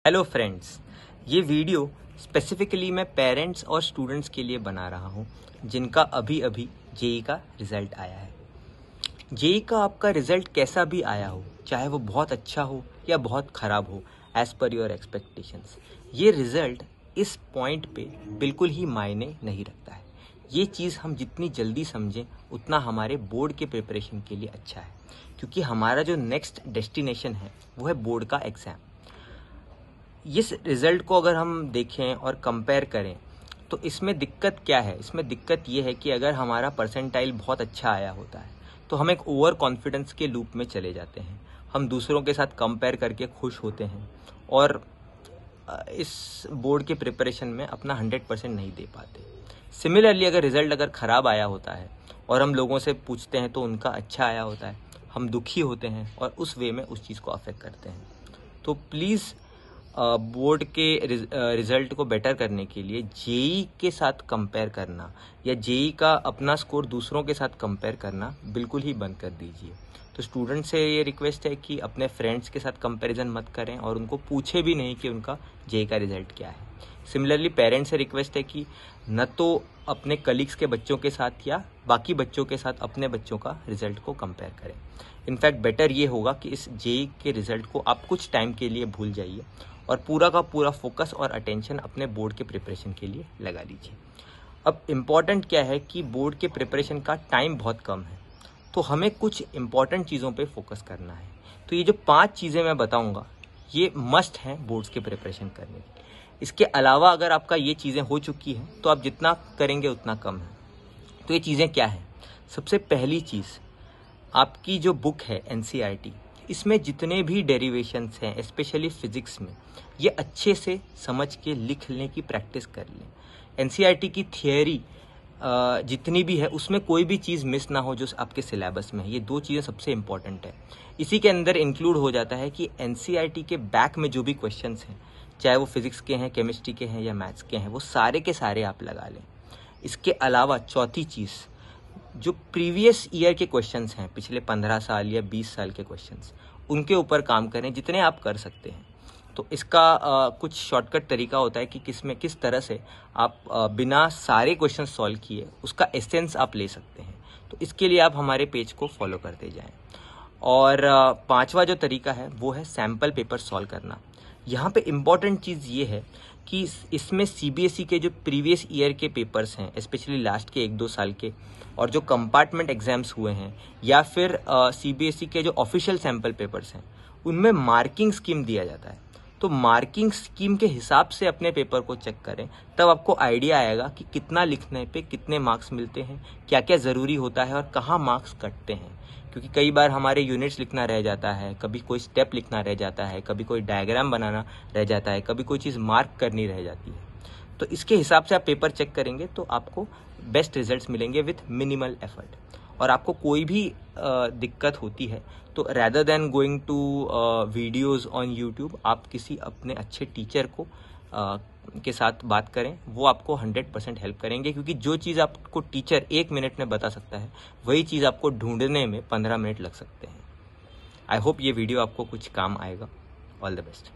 Hello friends, ये video specifically मैं parents और स्टूडेंट्स के लिए बना रहा हूँ जिनका अभी अभी जेई का रिज़ल्ट आया है। जेई का आपका रिज़ल्ट कैसा भी आया हो, चाहे वो बहुत अच्छा हो या बहुत ख़राब हो, एज़ पर योर एक्सपेक्टेशंस, ये रिज़ल्ट इस पॉइंट पे बिल्कुल ही मायने नहीं रखता है। ये चीज़ हम जितनी जल्दी समझें उतना हमारे बोर्ड के प्रिपरेशन के लिए अच्छा है, क्योंकि हमारा जो नेक्स्ट डेस्टिनेशन है वो है बोर्ड का एग्ज़ाम। इस रिज़ल्ट को अगर हम देखें और कंपेयर करें तो इसमें दिक्कत क्या है? इसमें दिक्कत ये है कि अगर हमारा परसेंटाइल बहुत अच्छा आया होता है तो हम एक ओवर कॉन्फिडेंस के लूप में चले जाते हैं। हम दूसरों के साथ कंपेयर करके खुश होते हैं और इस बोर्ड के प्रिपरेशन में अपना 100% नहीं दे पाते। सिमिलरली अगर रिज़ल्ट अगर ख़राब आया होता है और हम लोगों से पूछते हैं तो उनका अच्छा आया होता है, हम दुखी होते हैं और उस वे में उस चीज़ को अफेक्ट करते हैं। तो प्लीज़ बोर्ड के रिज़ल्ट को बेटर करने के लिए जेई के साथ कंपेयर करना या जेई का अपना स्कोर दूसरों के साथ कंपेयर करना बिल्कुल ही बंद कर दीजिए। तो स्टूडेंट से ये रिक्वेस्ट है कि अपने फ्रेंड्स के साथ कंपैरिजन मत करें और उनको पूछे भी नहीं कि उनका जेई का रिज़ल्ट क्या है। सिमिलरली पेरेंट्स से रिक्वेस्ट है कि न तो अपने कलीग्स के बच्चों के साथ या बाकी बच्चों के साथ अपने बच्चों का रिज़ल्ट को कंपेयर करें। इनफैक्ट बेटर ये होगा कि इस जेई के रिज़ल्ट को आप कुछ टाइम के लिए भूल जाइए और पूरा का पूरा फोकस और अटेंशन अपने बोर्ड के प्रिपरेशन के लिए लगा लीजिए। अब इम्पॉर्टेंट क्या है कि बोर्ड के प्रिपरेशन का टाइम बहुत कम है, तो हमें कुछ इम्पॉर्टेंट चीज़ों पे फोकस करना है। तो ये जो 5 चीज़ें मैं बताऊंगा ये मस्ट हैं बोर्ड्स के प्रिपरेशन करने की। इसके अलावा अगर आपका ये चीज़ें हो चुकी हैं तो आप जितना करेंगे उतना कम है। तो ये चीज़ें क्या हैं? सबसे पहली चीज़, आपकी जो बुक है एनसीईआरटी, इसमें जितने भी डेरिवेशंस हैं स्पेशली फिजिक्स में, ये अच्छे से समझ के लिखने की प्रैक्टिस कर लें। एनसीईआरटी की थियोरी जितनी भी है उसमें कोई भी चीज़ मिस ना हो जो आपके सिलेबस में है। ये 2 चीज़ें सबसे इंपॉर्टेंट है। इसी के अंदर इंक्लूड हो जाता है कि एनसीईआरटी के बैक में जो भी क्वेश्चंस हैं, चाहे वो फिजिक्स के हैं, केमिस्ट्री के हैं या मैथ्स के हैं, वो सारे के सारे आप लगा लें। इसके अलावा चौथी चीज़, जो प्रीवियस ईयर के क्वेश्चंस हैं, पिछले 15 साल या 20 साल के क्वेश्चंस, उनके ऊपर काम करें जितने आप कर सकते हैं। तो इसका कुछ शॉर्टकट तरीका होता है कि किस तरह से आप बिना सारे क्वेश्चन सॉल्व किए उसका एसेंस आप ले सकते हैं। तो इसके लिए आप हमारे पेज को फॉलो करते जाएं। और 5वां जो तरीका है वो है सैम्पल पेपर सॉल्व करना। यहाँ पे इम्पॉर्टेंट चीज़ ये है कि इसमें सीबीएसई के जो प्रीवियस ईयर के पेपर्स हैं, स्पेशली लास्ट के 1-2 साल के, और जो कंपार्टमेंट एग्जाम्स हुए हैं, या फिर सीबीएसई के जो ऑफिशियल सैम्पल पेपर्स हैं, उनमें मार्किंग स्कीम दिया जाता है। तो मार्किंग स्कीम के हिसाब से अपने पेपर को चेक करें, तब आपको आइडिया आएगा कि कितना लिखने पे कितने मार्क्स मिलते हैं, क्या क्या ज़रूरी होता है और कहाँ मार्क्स कटते हैं। क्योंकि कई बार हमारे यूनिट्स लिखना रह जाता है, कभी कोई स्टेप लिखना रह जाता है, कभी कोई डायग्राम बनाना रह जाता है, कभी कोई चीज़ मार्क करनी रह जाती है। तो इसके हिसाब से आप पेपर चेक करेंगे तो आपको बेस्ट रिजल्ट्स मिलेंगे विथ मिनिमल एफर्ट। और आपको कोई भी दिक्कत होती है तो rather than going to videos on YouTube, आप किसी अपने अच्छे टीचर को के साथ बात करें, वो आपको 100% हेल्प करेंगे। क्योंकि जो चीज़ आपको टीचर 1 मिनट में बता सकता है, वही चीज़ आपको ढूंढने में 15 मिनट लग सकते हैं। आई होप ये वीडियो आपको कुछ काम आएगा। All the best.